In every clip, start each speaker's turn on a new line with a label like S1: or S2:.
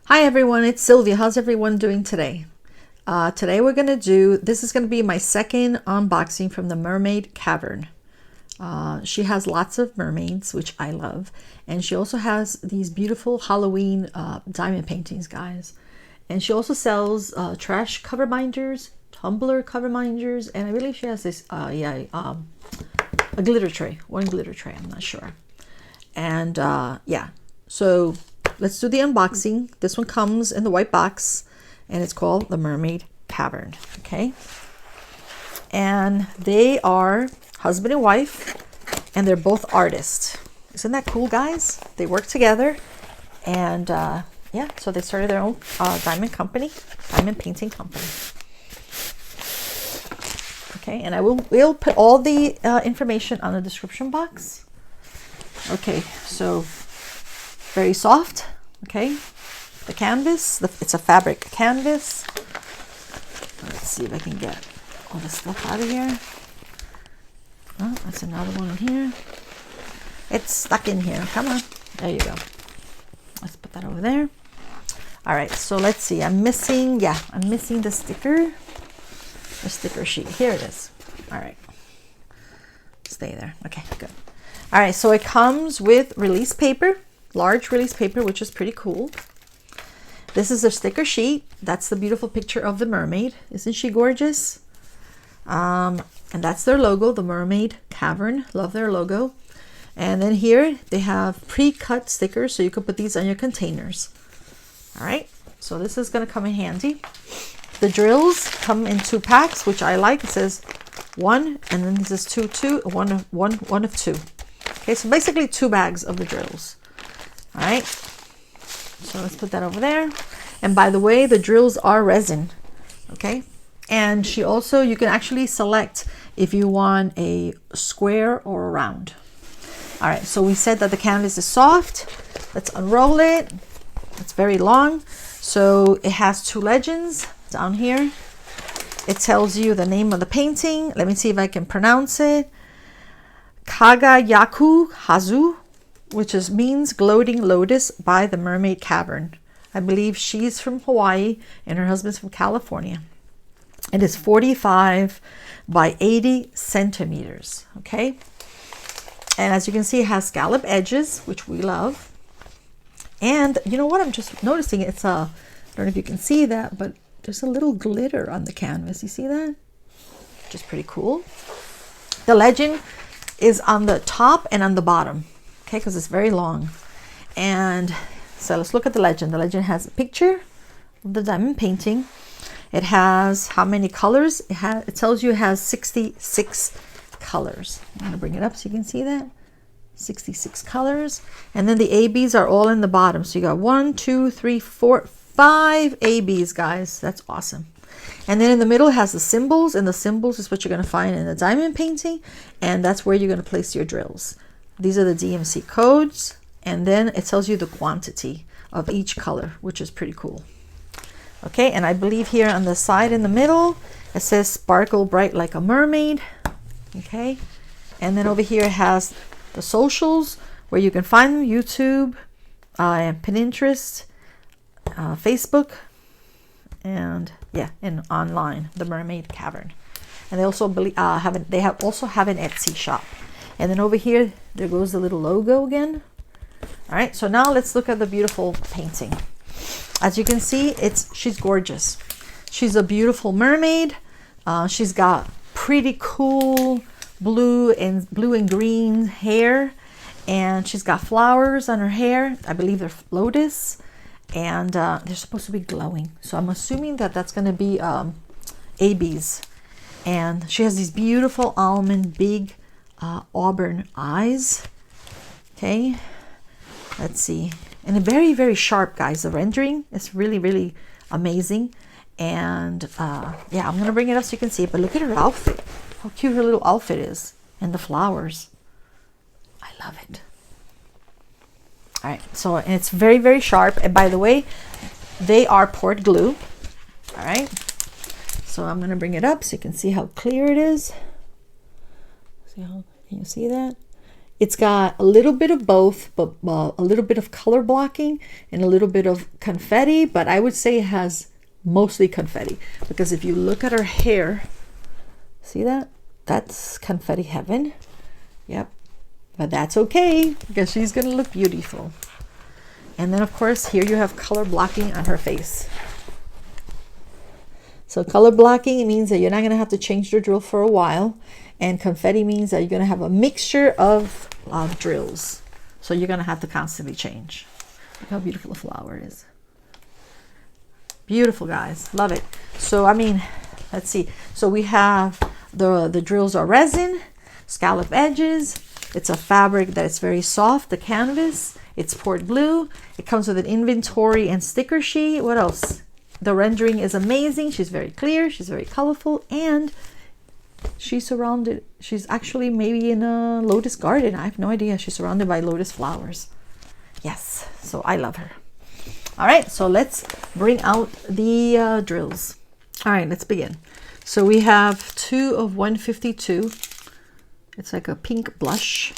S1: Hi everyone, it's Sylvia. How's everyone doing today? Today we're going to do, this is going to be my second unboxing from the Mermaid Cavern. She has lots of mermaids, which I love. And she also has these beautiful Halloween diamond paintings, guys. And she also sells trash cover binders, tumbler cover binders, and I believe she has this, a glitter tray, one glitter tray, I'm not sure. And yeah, so let's do the unboxing. This one comes in the white box and it's called the Mermaid Cavern. Okay. And they are husband and wife and they're both artists. Isn't that cool, guys? They work together and yeah, so they started their own diamond painting company. Okay. And we'll put all the information on the description box. Okay. So very soft. Okay, the canvas, it's a fabric canvas. Let's see if I can get all this stuff out of here. Oh, that's another one in here. It's stuck in here. Come on, there you go. Let's put that over there. All right, so let's see. I'm missing the sticker sheet. Here it is. All right, stay there. Okay, good. All right, so it comes with release paper. Large release paper, which is pretty cool. This is a sticker sheet. That's the beautiful picture of the mermaid. Isn't she gorgeous? And that's their logo, the Mermaid Cavern. Love their logo. And then here they have pre-cut stickers, so you can put these on your containers. All right, so this is going to come in handy. The drills come in 2 packs, which I like. It says 1, and then this is 2, one of 2. Okay, so basically 2 bags of the drills. All right, so let's put that over there. And by the way, the drills are resin. Okay, and you can actually select if you want a square or a round. All right, so we said that the canvas is soft. Let's unroll it. It's very long. So it has 2 legends down here. It tells you the name of the painting. Let me see if I can pronounce it. Kagayaku Hasu, which means Gloating Lotus by the Mermaid Cavern. I believe she's from Hawaii and her husband's from California. It is 45 by 80 centimeters. Okay. And as you can see, it has scallop edges, which we love. And you know what? I'm just noticing I don't know if you can see that, but there's a little glitter on the canvas. You see that? Which is pretty cool. The legend is on the top and on the bottom. Okay, because it's very long. And so let's look at the legend. The legend has a picture of the diamond painting. It has how many colors? It tells you it has 66 colors. I'm going to bring it up so you can see that. 66 colors. And then the ABs are all in the bottom. So you got 1, 2, 3, 4, 5 ABs, guys. That's awesome. And then in the middle it has the symbols, and the symbols is what you're going to find in the diamond painting. And that's where you're going to place your drills. These are the DMC codes, and then it tells you the quantity of each color, which is pretty cool. Okay, and I believe here on the side in the middle, it says sparkle bright like a mermaid. Okay, and then over here it has the socials where you can find them, YouTube, and Pinterest, Facebook, and yeah, and online, the Mermaid Cavern. And they also have an Etsy shop. And then over here, there goes the little logo again. All right, so now let's look at the beautiful painting. As you can see, she's gorgeous. She's a beautiful mermaid. She's got pretty cool blue and green hair, and she's got flowers on her hair. I believe they're lotus, and they're supposed to be glowing. So I'm assuming that that's going to be ABs. And she has these beautiful almond big auburn eyes. Okay, let's see. And a very, very sharp, guys. The rendering is really, really amazing. And yeah, I'm going to bring it up so you can see it. But look at her outfit. How cute her little outfit is. And the flowers. I love it. All right, so and it's very, very sharp. And by the way, they are poured glue. All right. So I'm going to bring it up so you can see how clear it is. Can you see that? It's got a little bit of both, but a little bit of color blocking and a little bit of confetti, but I would say it has mostly confetti, because if you look at her hair, see that? That's confetti heaven. Yep. But that's okay, because she's gonna look beautiful. And then of course here you have color blocking on her face. So color blocking, it means that you're not gonna have to change the drill for a while. And confetti means that you're gonna have a mixture of drills. So you're gonna have to constantly change. Look how beautiful the flower is. Beautiful, guys, love it. So I mean, let's see. So we have the drills are resin, scallop edges. It's a fabric that is very soft, the canvas. It's port blue. It comes with an inventory and sticker sheet. What else? The rendering is amazing. She's very clear. She's very colorful. And she's surrounded. She's actually maybe in a lotus garden. I have no idea. She's surrounded by lotus flowers. Yes. So I love her. All right. So let's bring out the drills. All right. Let's begin. So we have 2 of 152. It's like a pink blush.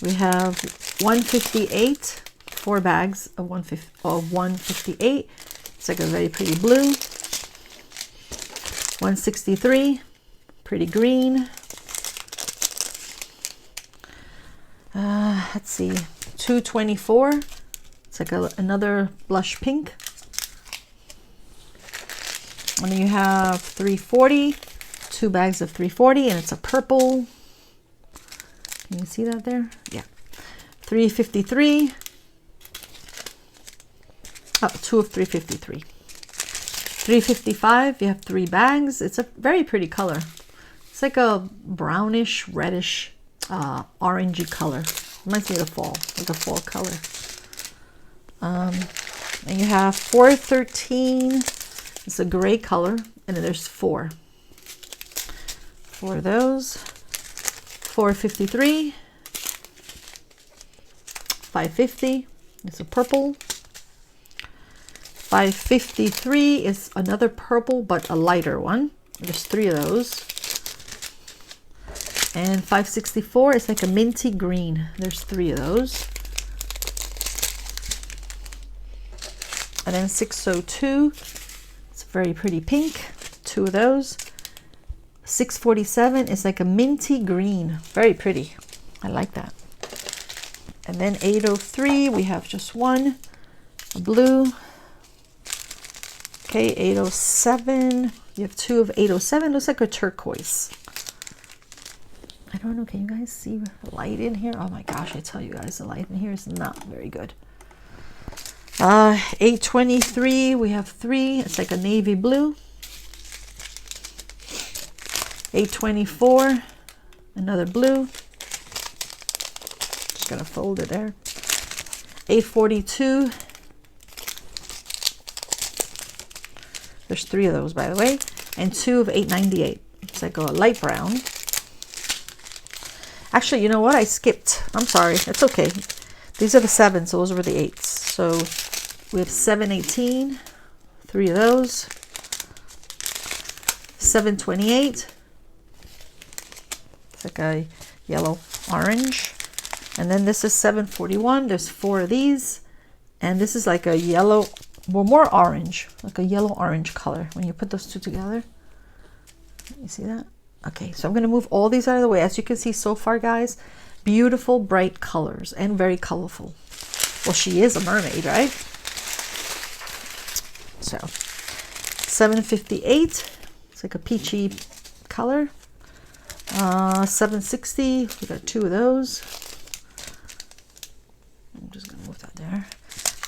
S1: We have 158, 4 bags of 158. It's like a very pretty blue. 163, pretty green. Let's see, 224. It's like another blush pink. And then you have 340. 2 bags of 340, and it's a purple. Can you see that there? Yeah. 353. Oh, 2 of 353. 355, you have 3 bags. It's a very pretty color. It's like a brownish, reddish, orangey color. Reminds me of the fall, like a fall color. And you have 413. It's a gray color, and then there's 4. 4 of those. 453. 550. It's a purple. 553 is another purple, but a lighter one. There's 3 of those. And 564 is like a minty green. There's 3 of those. And then 602. It's very pretty pink. 2 of those. 647 is like a minty green. Very pretty. I like that. And then 803, we have just 1. A blue. Okay, 807. You have 2 of 807. Looks like a turquoise. I don't know. Can you guys see the light in here? Oh my gosh, I tell you guys, the light in here is not very good. 823, we have 3. It's like a navy blue. 824, another blue. Just gonna fold it there. 842. There's 3 of those, by the way, and 2 of 898. It's like a light brown. Actually, you know what? I skipped. I'm sorry. It's okay. These are the 7s. Those were the 8s. So we have 718. 3 of those. 728. It's like a yellow orange. And then this is 741. There's 4 of these. And this is like a yellow, well, more orange, like a yellow orange color when you put those 2 together. You see that? Okay, so I'm going to move all these out of the way. As you can see so far, guys, beautiful, bright colors and very colorful. Well, she is a mermaid, right? So 758. It's like a peachy color. 760. We got 2 of those. I'm just going to move that there.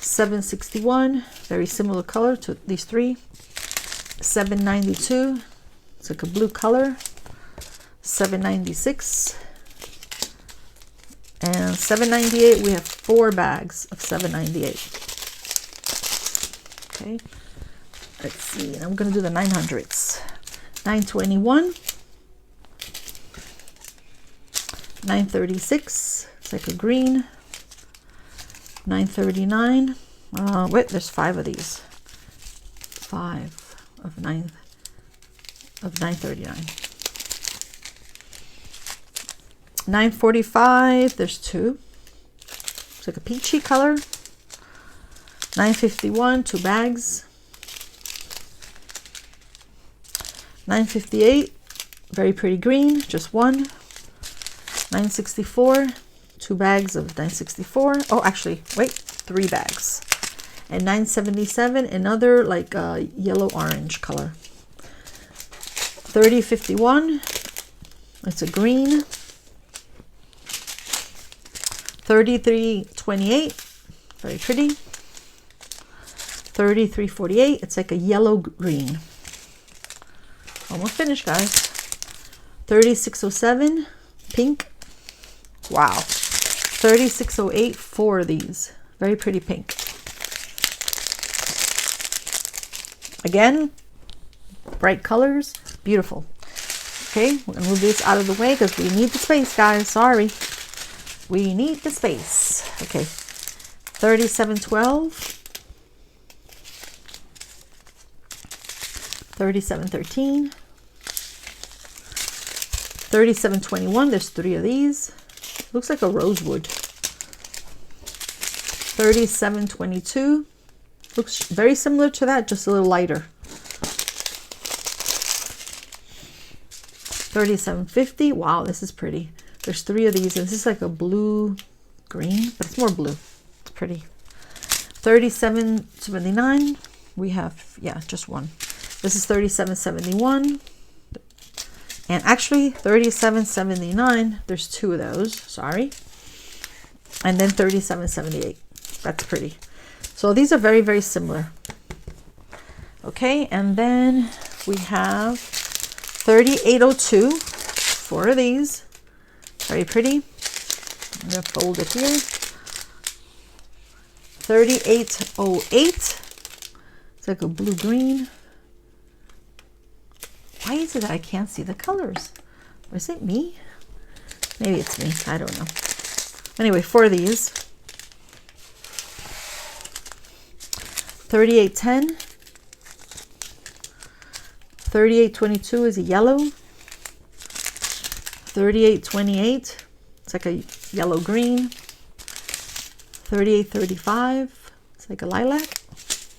S1: 761. Very similar color to these 3. 792. It's like a blue color. 796. And 798, we have 4 bags of 798. Okay, let's see. I'm going to do the 900s. 921. 936. It's like a green. 939. Wait, there's 5 of these. 5 of 939. $9.45. There's two. It's like a peachy color. $9.51. 2 bags. $9.58. Very pretty green. Just one. $9.64. 2 bags of $9.64. Oh, actually, wait. 3 bags. And $9.77. Another like yellow orange color. $30.51. It's a green. $33.28. Very pretty. $33.48. It's like a yellow green. Almost finished, guys. $36.07. Pink. Wow. $36.08. 4 of these. Very pretty pink. Again, bright colors. Beautiful. Okay, we're gonna move this out of the way because we need the space, guys. Sorry. We need the space. Okay. $37.12. $37.13. $37.21. There's 3 of these. Looks like a rosewood. $37.22. Looks very similar to that, just a little lighter. $37.50. Wow, this is pretty. There's 3 of these. This is like a blue green, but it's more blue. It's pretty. $37.79. We have, yeah, just one. This is $37.71. And actually $37.79. There's 2 of those. Sorry. And then $37.78. That's pretty. So these are very, very similar. Okay, and then we have $38.02. 4 of these. Very pretty. I'm going to fold it here. $38.08. It's like a blue-green. Why is it that I can't see the colors? Or is it me? Maybe it's me. I don't know. Anyway, 4 of these. $38.10. $38.22 is a yellow. $38.28. It's like a yellow green. $38.35. It's like a lilac.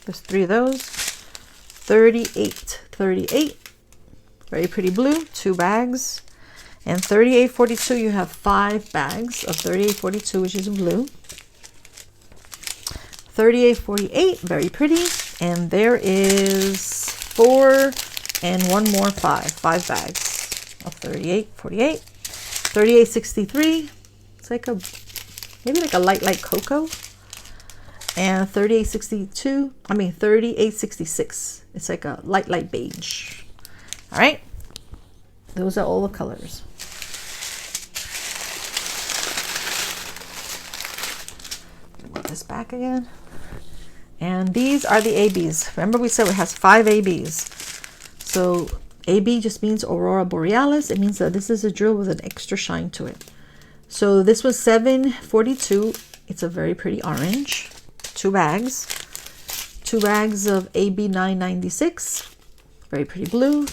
S1: There's 3 of those. $38.38. Very pretty blue. 2 bags. And $38.42. You have 5 bags of $38.42, which is blue. $38.48. Very pretty. And there is 4 and one more 5. 5 bags of $38.48. $38.63. It's like a maybe like a light cocoa. And $38.66. It's like a light beige. All right, those are all the colors. Put this back again. And these are the ABs. Remember we said it has 5 ABs. So AB just means Aurora Borealis. It means that this is a drill with an extra shine to it. So this was $7.42. It's a very pretty orange. 2 bags. 2 bags of AB 996. Very pretty blue.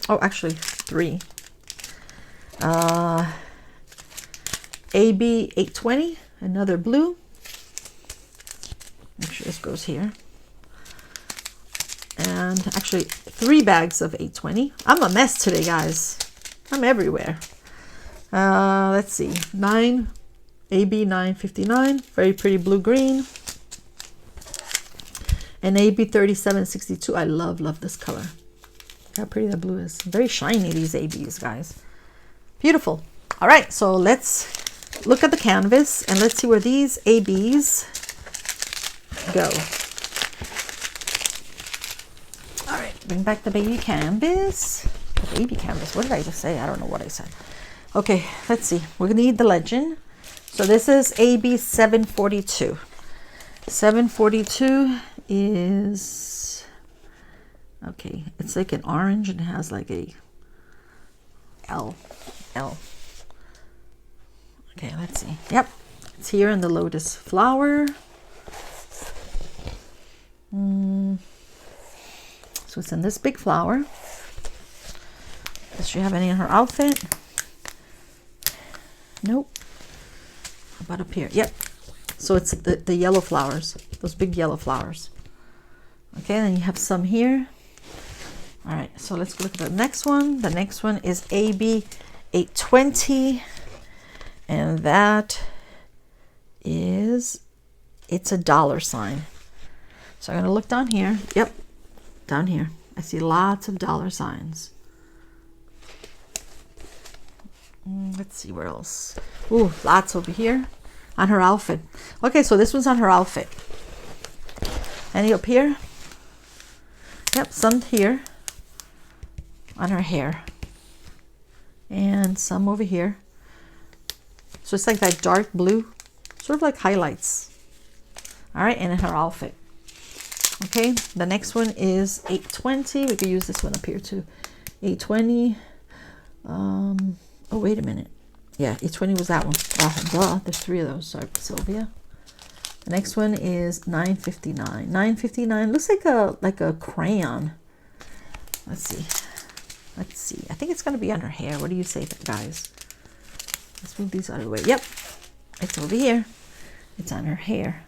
S1: Oh, actually 3. AB 820. Another blue. Make sure this goes here. And actually 3 bags of 820. I'm a mess today, guys. I'm everywhere. Let's see. AB 959. Very pretty blue-green. And AB 3762. I love this color. Look how pretty the blue is. Very shiny, these ABs, guys. Beautiful. All right, so let's look at the canvas and let's see where these ABs go. All right, bring back the baby canvas. The baby canvas. What did I just say? I don't know what I said. Okay, let's see. We need the legend. So this is AB 742. 742 is, okay, it's like an orange and it has like a L. Okay, let's see. Yep, it's here in the lotus flower. So it's in this big flower. Does she have any in her outfit? Nope. How about up here? Yep. So it's the yellow flowers, those big yellow flowers. Okay, then you have some here. All right, so let's look at the next one. The next one is AB 820, and that is, it's a $sign. So I'm gonna look down here. Yep, down here. I see lots of $signs. Let's see where else. Ooh, lots over here on her outfit. Okay, so this one's on her outfit. Any up here? Yep, some here on her hair. And some over here. So it's like that dark blue, sort of like highlights. All right, and in her outfit. Okay, the next one is 820. We could use this one up here too. 820. Oh, wait a minute. Yeah, 820 was that one. Duh, there's 3 of those. Sorry, Sylvia. The next one is 959. 959 looks like a crayon. Let's see. Let's see. I think it's going to be on her hair. What do you say, guys? Let's move these out of the way. Yep, it's over here. It's on her hair.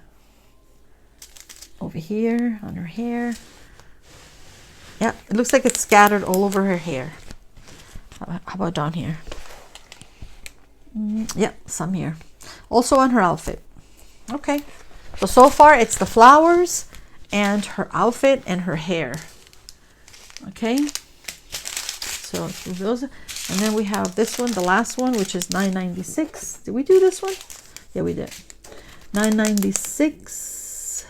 S1: Over here on her hair. Yeah, it looks like it's scattered all over her hair. How about down here? Yeah, some here. Also on her outfit. Okay. So far it's the flowers and her outfit and her hair. Okay. So let's move those. And then we have this one, the last one, which is 996. Did we do this one? Yeah, we did. 996.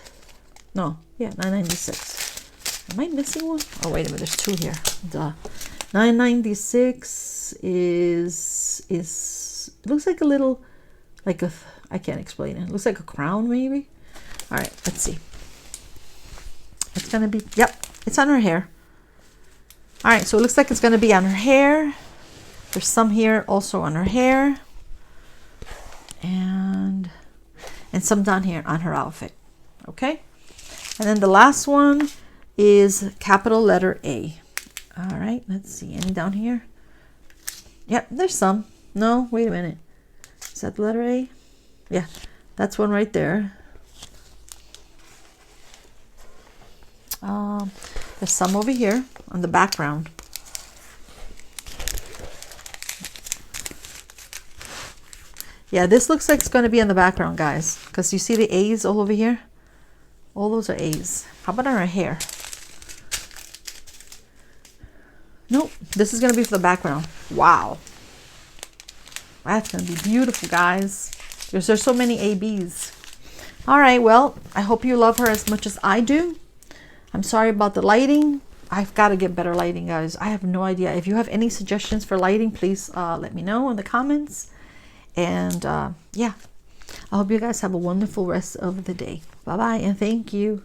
S1: No, yeah, 996. Am I missing one? Oh, wait a minute. There's 2 here. Duh. 996 is it looks like a little, like a, I can't explain it. It looks like a crown maybe. All right, let's see. It's gonna be, yep, it's on her hair. All right, so it looks like it's gonna be on her hair. There's some here also on her hair, and some down here on her outfit. Okay, and then the last one is capital letter A. All right, let's see, any down here? Yep, there's some. No, wait a minute. Is that the letter A? Yeah, that's one right there. There's some over here on the background. Yeah, this looks like it's going to be in the background, guys, because you see the A's all over here? All those are A's. How about on her hair? Nope, this is going to be for the background. Wow. That's going to be beautiful, guys. There's so many ABs. All right, well, I hope you love her as much as I do. I'm sorry about the lighting. I've got to get better lighting, guys. I have no idea. If you have any suggestions for lighting, please let me know in the comments. And yeah, I hope you guys have a wonderful rest of the day. Bye-bye, and thank you.